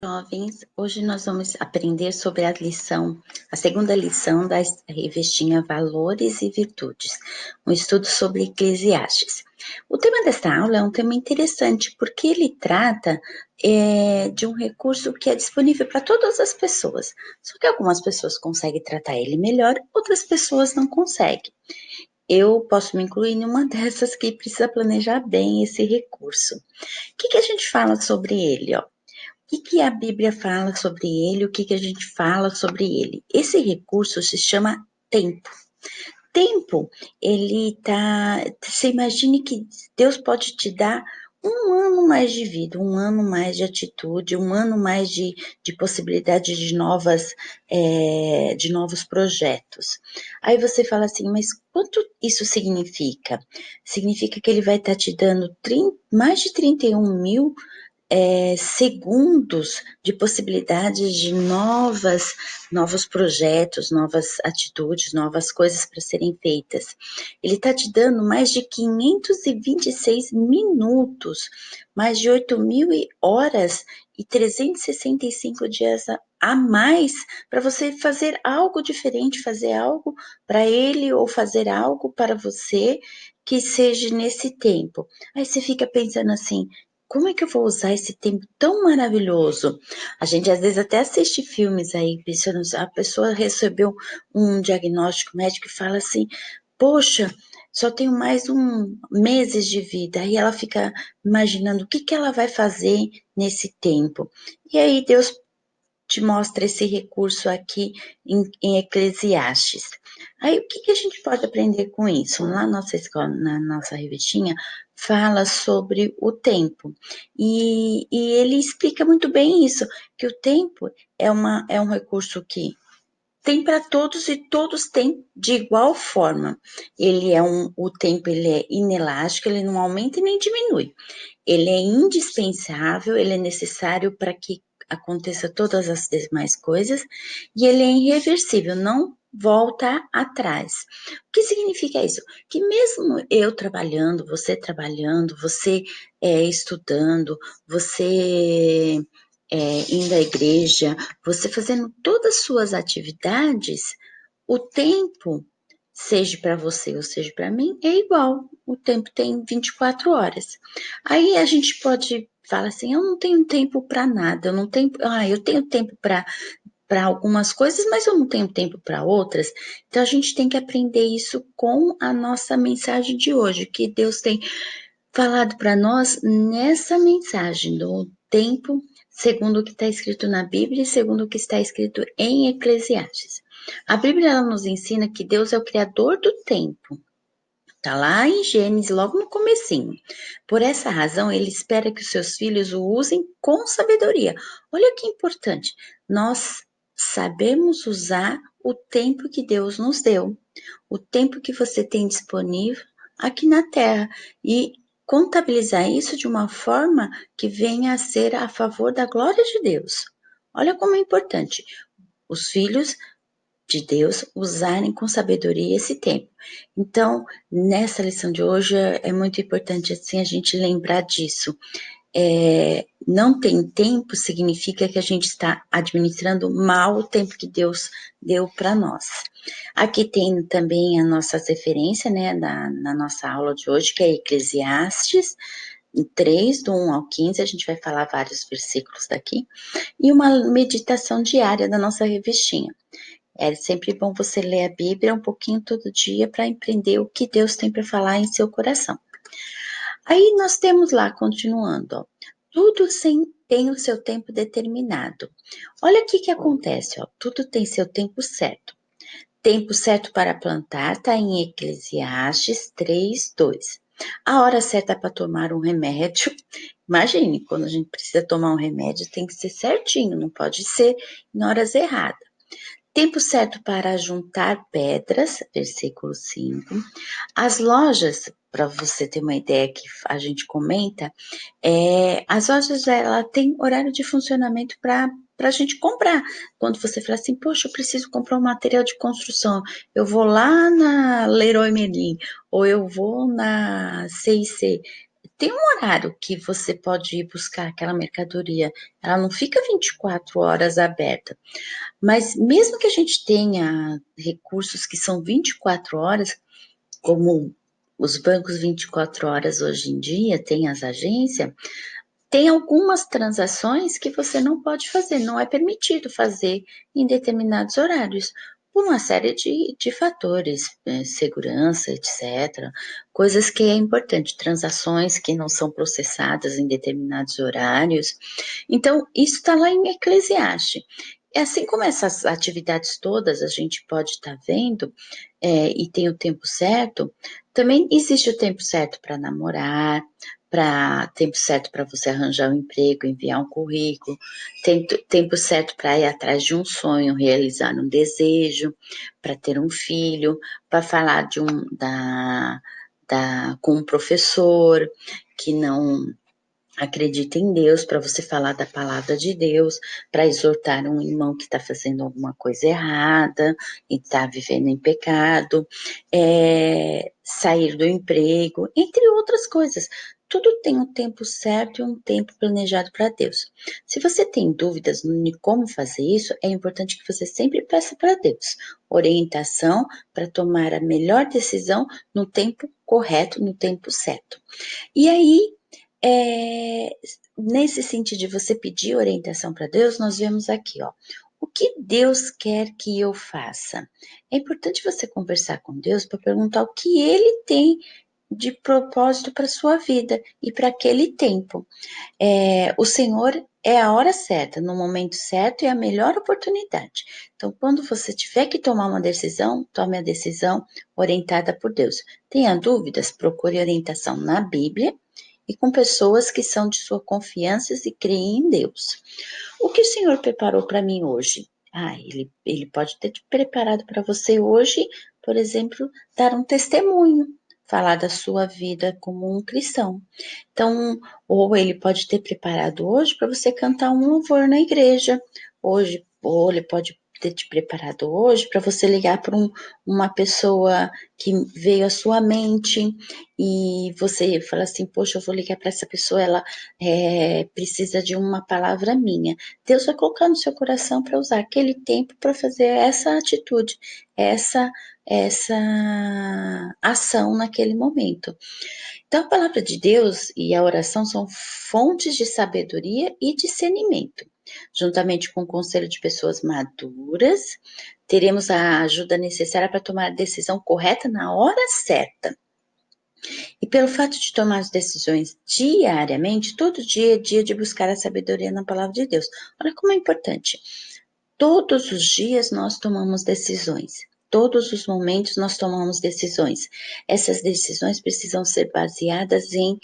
Jovens, hoje nós vamos aprender sobre a segunda lição da revistinha Valores e Virtudes, um estudo sobre Eclesiastes. O tema desta aula é um tema interessante porque ele trata de um recurso que é disponível para todas as pessoas, só que algumas pessoas conseguem tratar ele melhor, outras pessoas não conseguem. Eu posso me incluir em uma dessas que precisa planejar bem esse recurso. O que a gente fala sobre ele, ó? O que a Bíblia fala sobre ele, o que a gente fala sobre ele? Esse recurso se chama tempo. Tempo, ele tá. Você imagine que Deus pode te dar um ano mais de vida, um ano mais de atitude, um ano mais de possibilidade de novos projetos. Aí você fala assim, mas quanto isso significa? Significa que ele vai estar te dando mais de 31 mil segundos de possibilidades de novos projetos, novas atitudes, novas coisas para serem feitas. Ele está te dando mais de 526 minutos, mais de 8.000 horas e 365 dias a mais para você fazer algo diferente, fazer algo para ele ou fazer algo para você que seja nesse tempo. Aí você fica pensando assim, como é que eu vou usar esse tempo tão maravilhoso? A gente às vezes até assiste filmes aí, pensando, a pessoa recebeu um diagnóstico médico e fala assim, poxa, só tenho mais meses de vida. Aí ela fica imaginando o que ela vai fazer nesse tempo. E aí Deus te mostra esse recurso aqui em Eclesiastes. Aí, o que a gente pode aprender com isso? Lá na nossa escola, na nossa revistinha, fala sobre o tempo. E ele explica muito bem isso, que o tempo é um recurso que tem para todos e todos têm de igual forma. O tempo ele é inelástico, ele não aumenta e nem diminui. Ele é indispensável, ele é necessário para que aconteça todas as demais coisas e ele é irreversível, não volta atrás. O que significa isso? Que mesmo eu trabalhando, você estudando, você indo à igreja, você fazendo todas as suas atividades, o tempo, seja para você ou seja para mim, é igual. O tempo tem 24 horas. Aí a gente pode falar assim, eu não tenho tempo para nada, eu tenho tempo para algumas coisas, mas eu não tenho tempo para outras. Então a gente tem que aprender isso com a nossa mensagem de hoje, que Deus tem falado para nós nessa mensagem do tempo, segundo o que está escrito na Bíblia e segundo o que está escrito em Eclesiastes. A Bíblia ela nos ensina que Deus é o criador do tempo. Está lá em Gênesis, logo no comecinho. Por essa razão, ele espera que os seus filhos o usem com sabedoria. Olha que importante. Nós sabemos usar o tempo que Deus nos deu, o tempo que você tem disponível aqui na Terra e contabilizar isso de uma forma que venha a ser a favor da glória de Deus. Olha como é importante os filhos de Deus usarem com sabedoria esse tempo. Então, nessa lição de hoje é muito importante assim a gente lembrar disso. Não tem tempo significa que a gente está administrando mal o tempo que Deus deu para nós. Aqui tem também a nossa referência, né, na nossa aula de hoje, que é Eclesiastes 3, do 1 ao 15, a gente vai falar vários versículos daqui, e uma meditação diária da nossa revistinha. É sempre bom você ler a Bíblia um pouquinho todo dia para empreender o que Deus tem para falar em seu coração. Aí nós temos lá, continuando, ó, tudo tem o seu tempo determinado. Olha o que acontece, ó, tudo tem seu tempo certo. Tempo certo para plantar está em Eclesiastes 3:2. A hora certa para tomar um remédio. Imagine, quando a gente precisa tomar um remédio, tem que ser certinho, não pode ser em horas erradas. Tempo certo para juntar pedras, versículo 5. As lojas, para você ter uma ideia que a gente comenta, as lojas ela tem horário de funcionamento para a gente comprar. Quando você fala assim, poxa, eu preciso comprar um material de construção, eu vou lá na Leroy Merlin, ou eu vou na C&C, tem um horário que você pode ir buscar aquela mercadoria. Ela não fica 24 horas aberta. Mas mesmo que a gente tenha recursos que são 24 horas, como os bancos 24 horas hoje em dia, tem as agências, tem algumas transações que você não pode fazer, não é permitido fazer em determinados horários, por uma série de fatores, segurança, etc. Coisas que é importante, transações que não são processadas em determinados horários. Então, isso está lá em Eclesiastes. Assim como essas atividades todas a gente pode estar vendo, e tem o tempo certo, também existe o tempo certo para namorar, para tempo certo para você arranjar um emprego, enviar um currículo, tempo certo para ir atrás de um sonho, realizar um desejo, para ter um filho, para falar com um professor que não acredita em Deus, para você falar da palavra de Deus, para exortar um irmão que está fazendo alguma coisa errada e está vivendo em pecado, sair do emprego, entre outras coisas. Tudo tem um tempo certo e um tempo planejado para Deus. Se você tem dúvidas de como fazer isso, é importante que você sempre peça para Deus orientação para tomar a melhor decisão no tempo correto, no tempo certo. E aí, é, nesse sentido de você pedir orientação para Deus, nós vemos aqui, ó, o que Deus quer que eu faça? É importante você conversar com Deus para perguntar o que Ele tem de propósito para sua vida e para aquele tempo. O Senhor é a hora certa, no momento certo e a melhor oportunidade. Então, quando você tiver que tomar uma decisão, tome a decisão orientada por Deus. Tenha dúvidas, procure orientação na Bíblia e com pessoas que são de sua confiança e creem em Deus. O que o Senhor preparou para mim hoje? Ele pode ter te preparado para você hoje, por exemplo, dar um testemunho, falar da sua vida como um cristão. Então, ou ele pode ter preparado hoje para você cantar um louvor na igreja, hoje, ou ele pode ter te preparado hoje para você ligar para uma pessoa que veio à sua mente e você fala assim, poxa, eu vou ligar para essa pessoa, ela precisa de uma palavra minha. Deus vai colocar no seu coração para usar aquele tempo para fazer essa atitude, essa ação naquele momento. Então, a palavra de Deus e a oração são fontes de sabedoria e discernimento. Juntamente com o conselho de pessoas maduras, teremos a ajuda necessária para tomar a decisão correta na hora certa. E pelo fato de tomar as decisões diariamente, todo dia é dia de buscar a sabedoria na palavra de Deus. Olha como é importante. Todos os dias nós tomamos decisões. Todos os momentos nós tomamos decisões. Essas decisões precisam ser baseadas em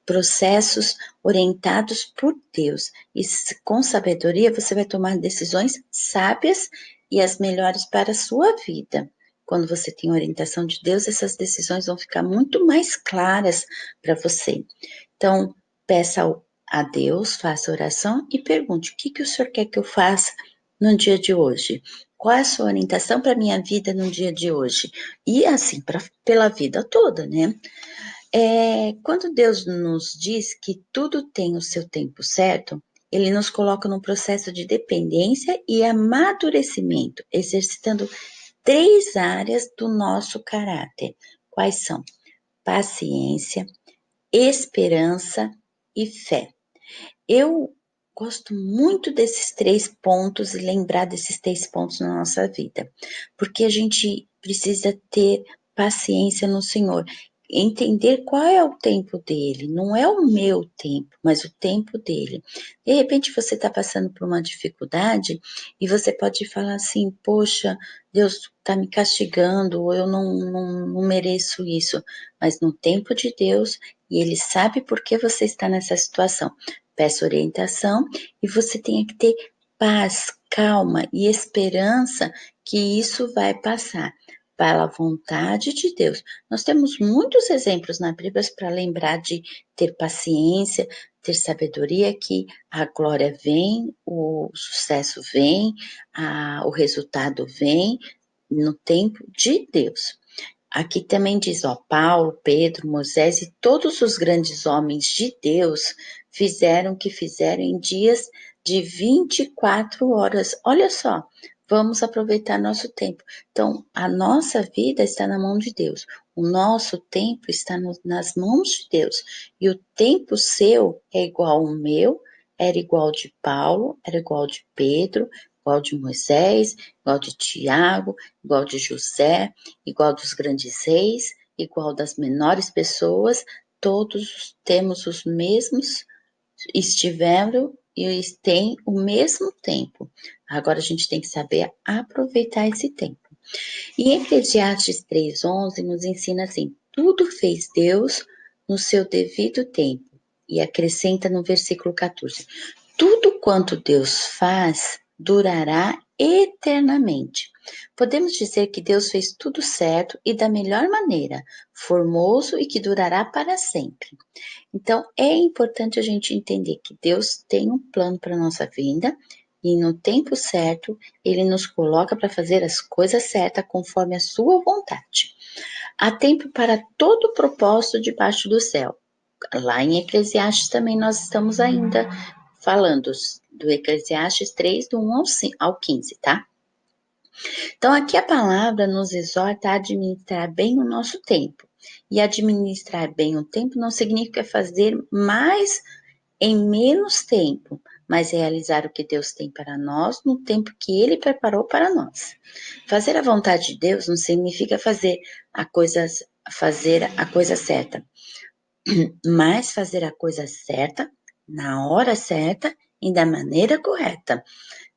processos orientados por Deus. E com sabedoria você vai tomar decisões sábias e as melhores para a sua vida. Quando você tem orientação de Deus, essas decisões vão ficar muito mais claras para você. Então, peça a Deus, faça oração e pergunte: o que o Senhor quer que eu faça no dia de hoje? Qual é a sua orientação para a minha vida no dia de hoje? E assim, pela vida toda, né? Quando Deus nos diz que tudo tem o seu tempo certo, Ele nos coloca num processo de dependência e amadurecimento, exercitando 3 áreas do nosso caráter. Quais são? Paciência, esperança e fé. Eu gosto muito desses 3 pontos e lembrar desses 3 pontos na nossa vida, porque a gente precisa ter paciência no Senhor, entender qual é o tempo dele, não é o meu tempo, mas o tempo dele. De repente você está passando por uma dificuldade e você pode falar assim, poxa, Deus está me castigando, ou eu não mereço isso, mas no tempo de Deus, e Ele sabe por que você está nessa situação. Peça orientação e você tem que ter paz, calma e esperança que isso vai passar pela vontade de Deus. Nós temos muitos exemplos na Bíblia para lembrar de ter paciência, ter sabedoria, que a glória vem, o sucesso vem, o resultado vem no tempo de Deus. Aqui também diz, ó, Paulo, Pedro, Moisés e todos os grandes homens de Deus fizeram o que fizeram em dias de 24 horas. Olha só, vamos aproveitar nosso tempo. Então, a nossa vida está na mão de Deus. O nosso tempo está nas mãos de Deus. E o tempo seu é igual ao meu, era igual de Paulo, era igual de Pedro, igual de Moisés, igual de Tiago, igual de José, igual dos grandes reis, igual das menores pessoas, todos temos os mesmos, estiveram e têm o mesmo tempo. Agora a gente tem que saber aproveitar esse tempo. E Eclesiastes 3:11 nos ensina assim: tudo fez Deus no seu devido tempo. E acrescenta no versículo 14: tudo quanto Deus faz durará eternamente. Podemos dizer que Deus fez tudo certo e da melhor maneira, formoso e que durará para sempre. Então, é importante a gente entender que Deus tem um plano para a nossa vida e no tempo certo, Ele nos coloca para fazer as coisas certas conforme a sua vontade. Há tempo para todo o propósito debaixo do céu. Lá em Eclesiastes também nós estamos ainda falando do Eclesiastes 3, do 1 ao 15, tá? Então, aqui a palavra nos exorta a administrar bem o nosso tempo. E administrar bem o tempo não significa fazer mais em menos tempo, mas realizar o que Deus tem para nós no tempo que Ele preparou para nós. Fazer a vontade de Deus não significa fazer a coisa certa, mas fazer a coisa certa, na hora certa e da maneira correta.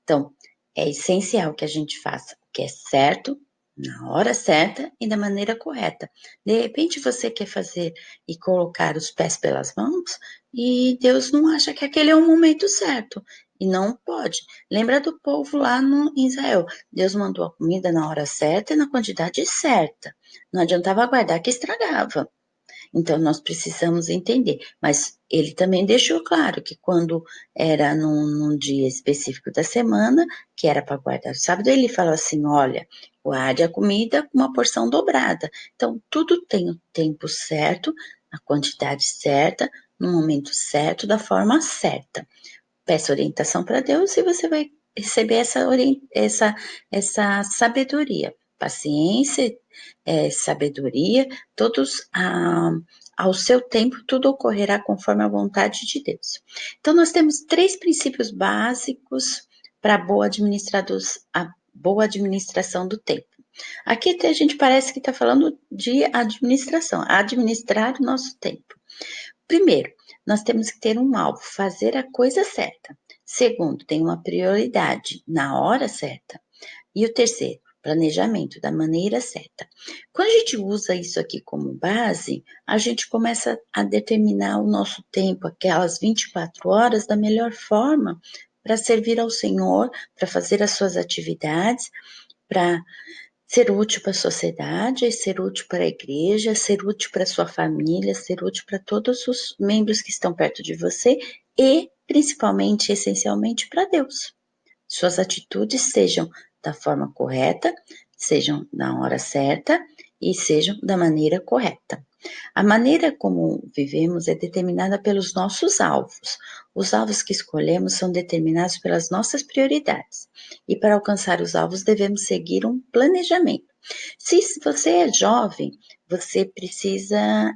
Então, é essencial que a gente faça o que é certo, na hora certa e da maneira correta. De repente você quer fazer e colocar os pés pelas mãos e Deus não acha que aquele é o momento certo. E não pode. Lembra do povo lá no Israel. Deus mandou a comida na hora certa e na quantidade certa. Não adiantava aguardar que estragava. Então, nós precisamos entender. Mas ele também deixou claro que quando era num dia específico da semana, que era para guardar o sábado, ele falou assim: olha, guarde a comida com uma porção dobrada. Então, tudo tem o tempo certo, a quantidade certa, no momento certo, da forma certa. Peça orientação para Deus e você vai receber essa sabedoria. Paciência, sabedoria, todos ao seu tempo, tudo ocorrerá conforme a vontade de Deus. Então, nós temos 3 princípios básicos para a boa administração do tempo. Aqui a gente parece que está falando de administração, administrar o nosso tempo. Primeiro, nós temos que ter um alvo, fazer a coisa certa. Segundo, tem uma prioridade na hora certa. E o terceiro, planejamento da maneira certa. Quando a gente usa isso aqui como base, a gente começa a determinar o nosso tempo, aquelas 24 horas, da melhor forma para servir ao Senhor, para fazer as suas atividades, para ser útil para a sociedade, ser útil para a igreja, ser útil para a sua família, ser útil para todos os membros que estão perto de você e, principalmente, essencialmente, para Deus. Suas atitudes sejam da forma correta, sejam na hora certa e sejam da maneira correta. A maneira como vivemos é determinada pelos nossos alvos. Os alvos que escolhemos são determinados pelas nossas prioridades. E para alcançar os alvos devemos seguir um planejamento. Se você é jovem, você precisa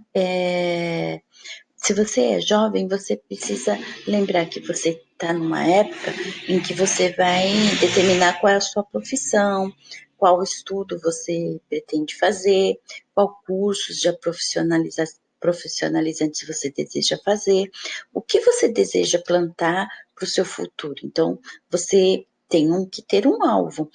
se você é jovem, você precisa lembrar que você está numa época em que você vai determinar qual é a sua profissão, qual estudo você pretende fazer, qual cursos de profissionalizantes você deseja fazer, o que você deseja plantar para o seu futuro. Então, você tem que ter um alvo.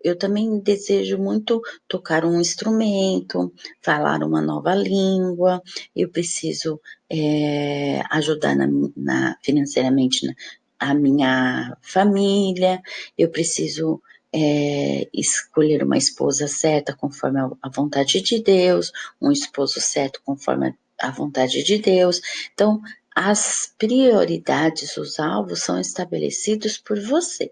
Eu também desejo muito tocar um instrumento, falar uma nova língua, eu preciso ajudar financeiramente a minha família, eu preciso escolher uma esposa certa conforme a vontade de Deus, um esposo certo conforme a vontade de Deus. Então, as prioridades, os alvos são estabelecidos por você.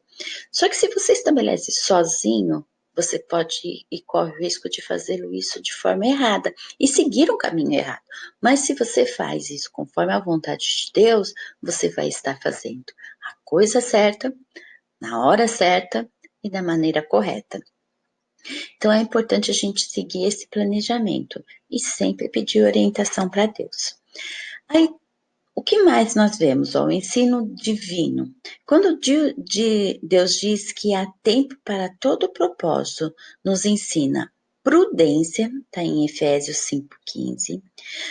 Só que se você estabelece sozinho, você pode e corre o risco de fazê-lo isso de forma errada e seguir um caminho errado. Mas se você faz isso conforme a vontade de Deus, você vai estar fazendo a coisa certa, na hora certa e da maneira correta. Então é importante a gente seguir esse planejamento e sempre pedir orientação para Deus. Aí, o que mais nós vemos? O ensino divino. Quando Deus diz que há tempo para todo propósito, nos ensina prudência, está em Efésios 5,15,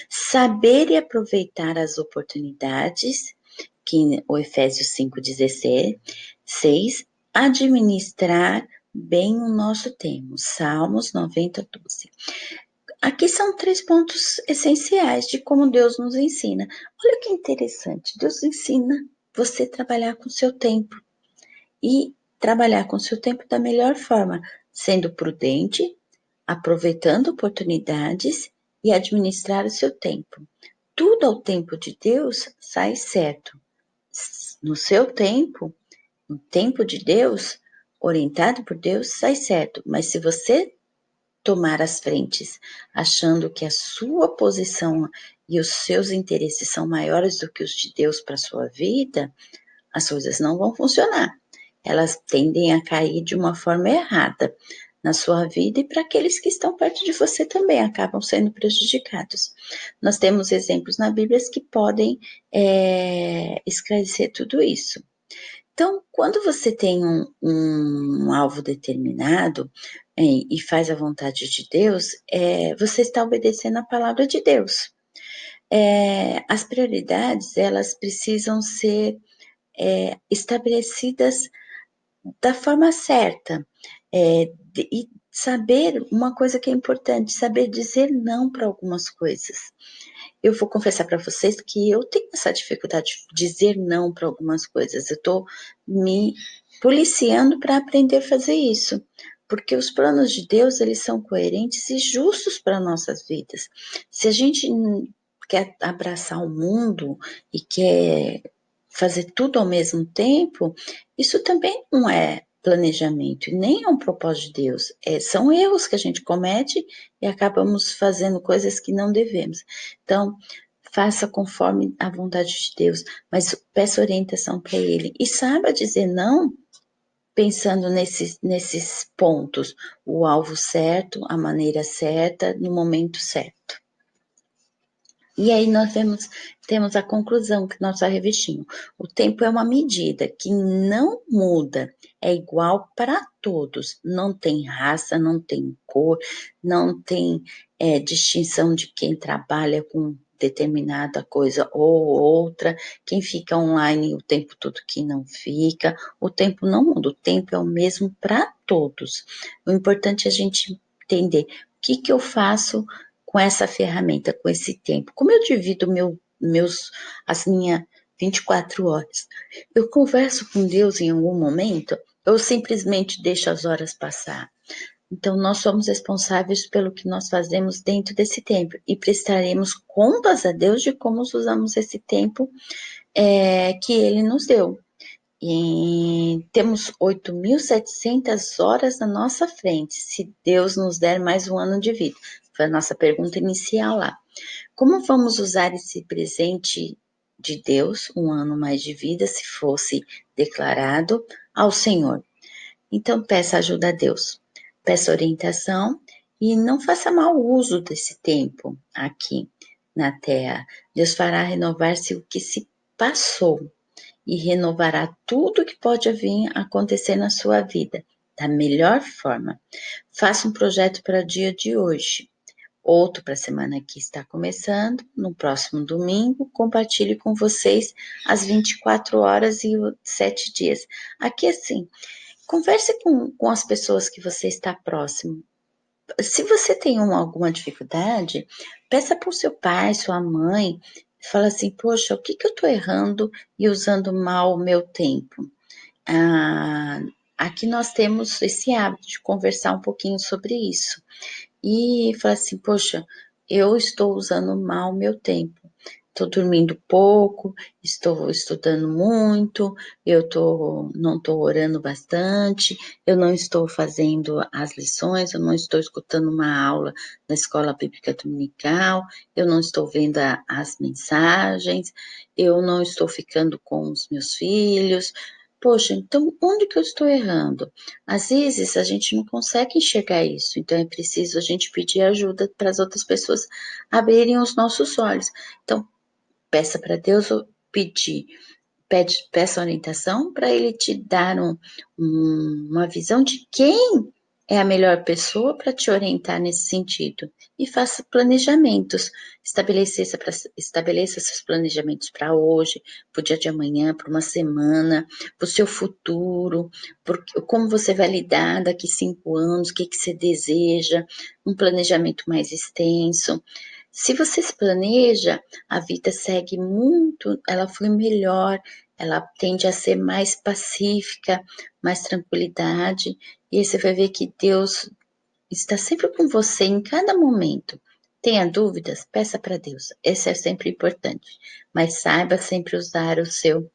saber e aproveitar as oportunidades, que o Efésios 5,16, administrar bem o nosso tempo, Salmos 90:12. Aqui são 3 pontos essenciais de como Deus nos ensina. Olha que interessante, Deus ensina você a trabalhar com o seu tempo e trabalhar com o seu tempo da melhor forma, sendo prudente, aproveitando oportunidades e administrar o seu tempo. Tudo ao tempo de Deus sai certo. No seu tempo, no tempo de Deus, orientado por Deus, sai certo. Mas se você tomar as frentes, achando que a sua posição e os seus interesses são maiores do que os de Deus para a sua vida, as coisas não vão funcionar. Elas tendem a cair de uma forma errada na sua vida e para aqueles que estão perto de você também acabam sendo prejudicados. Nós temos exemplos na Bíblia que podem esclarecer tudo isso. Então, quando você tem um alvo determinado e faz a vontade de Deus, você está obedecendo a palavra de Deus. As prioridades, elas precisam ser estabelecidas da forma certa. E saber uma coisa que é importante, saber dizer não para algumas coisas. Eu vou confessar para vocês que eu tenho essa dificuldade de dizer não para algumas coisas. Eu estou me policiando para aprender a fazer isso, porque os planos de Deus, eles são coerentes e justos para nossas vidas. Se a gente quer abraçar o mundo e quer fazer tudo ao mesmo tempo, isso também não é planejamento, nem é um propósito de Deus. São erros que a gente comete e acabamos fazendo coisas que não devemos. Então, faça conforme a vontade de Deus, mas peça orientação para Ele. E saiba dizer não, pensando nesses pontos, o alvo certo, a maneira certa, no momento certo. E aí nós temos a conclusão que nós só revestimos. O tempo é uma medida que não muda, é igual para todos. Não tem raça, não tem cor, não tem distinção de quem trabalha com determinada coisa ou outra, quem fica online o tempo todo, quem não fica. O tempo não muda, o tempo é o mesmo para todos. O importante é a gente entender o que eu faço com essa ferramenta, com esse tempo. Como eu divido as minhas 24 horas? Eu converso com Deus em algum momento ou simplesmente deixo as horas passar? Então, nós somos responsáveis pelo que nós fazemos dentro desse tempo e prestaremos contas a Deus de como usamos esse tempo que Ele nos deu. E temos 8.700 horas na nossa frente, se Deus nos der mais um ano de vida. Foi a nossa pergunta inicial lá. Como vamos usar esse presente de Deus, um ano mais de vida, se fosse declarado ao Senhor? Então, peça ajuda a Deus, peça orientação e não faça mau uso desse tempo aqui na Terra. Deus fará renovar-se o que se passou e renovará tudo que pode vir a acontecer na sua vida da melhor forma. Faça um projeto para o dia de hoje, outro para a semana que está começando, no próximo domingo, compartilhe com vocês as 24 horas e os 7 dias. Aqui assim, converse com as pessoas que você está próximo. Se você tem alguma dificuldade, peça para o seu pai, sua mãe, fala assim, poxa, o que eu estou errando e usando mal o meu tempo? Aqui nós temos esse hábito de conversar um pouquinho sobre isso. E fala assim, poxa, eu estou usando mal o meu tempo. estou dormindo pouco, estou estudando muito, não estou orando bastante, eu não estou fazendo as lições, eu não estou escutando uma aula na escola bíblica dominical, eu não estou vendo as mensagens, eu não estou ficando com os meus filhos. Poxa, então onde que eu estou errando? Às vezes a gente não consegue enxergar isso, então é preciso a gente pedir ajuda para as outras pessoas abrirem os nossos olhos. Então, peça para Deus pedir, peça orientação para Ele te dar uma visão de quem é a melhor pessoa para te orientar nesse sentido. E faça planejamentos, estabeleça seus planejamentos para hoje, para o dia de amanhã, para uma semana, para o seu futuro, como você vai lidar daqui 5 anos, o que você deseja, um planejamento mais extenso. Se você se planeja, a vida segue muito, ela flui melhor, ela tende a ser mais pacífica, mais tranquilidade, e aí você vai ver que Deus está sempre com você em cada momento. Tenha dúvidas? Peça para Deus. Esse é sempre importante. Mas saiba sempre usar o seu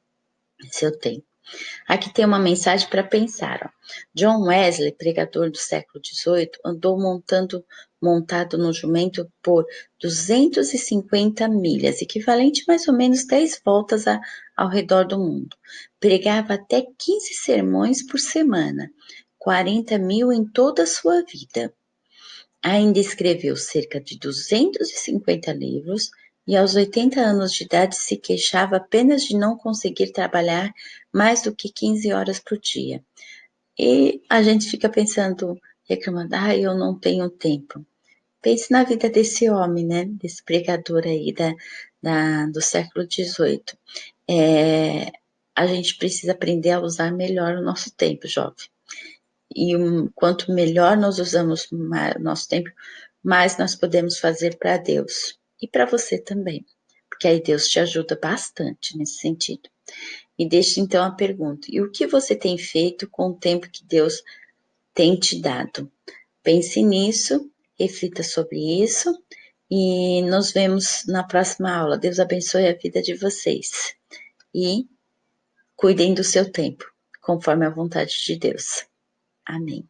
tempo. Aqui tem uma mensagem para pensar. Ó. John Wesley, pregador do século XVIII, andou montado no jumento por 250 milhas, equivalente mais ou menos 10 voltas ao redor do mundo. Pregava até 15 sermões por semana, 40.000 em toda a sua vida. Ainda escreveu cerca de 250 livros e aos 80 anos de idade se queixava apenas de não conseguir trabalhar mais do que 15 horas por dia. E a gente fica pensando, reclamando, eu não tenho tempo. Pense na vida desse homem, né? Desse pregador aí do século XVIII. A gente precisa aprender a usar melhor o nosso tempo, jovem. E quanto melhor nós usamos o nosso tempo, mais nós podemos fazer para Deus e para você também, porque aí Deus te ajuda bastante nesse sentido. E deixa então a pergunta: e o que você tem feito com o tempo que Deus tem te dado? Pense nisso, reflita sobre isso e nos vemos na próxima aula. Deus abençoe a vida de vocês e cuidem do seu tempo, conforme a vontade de Deus. Amém.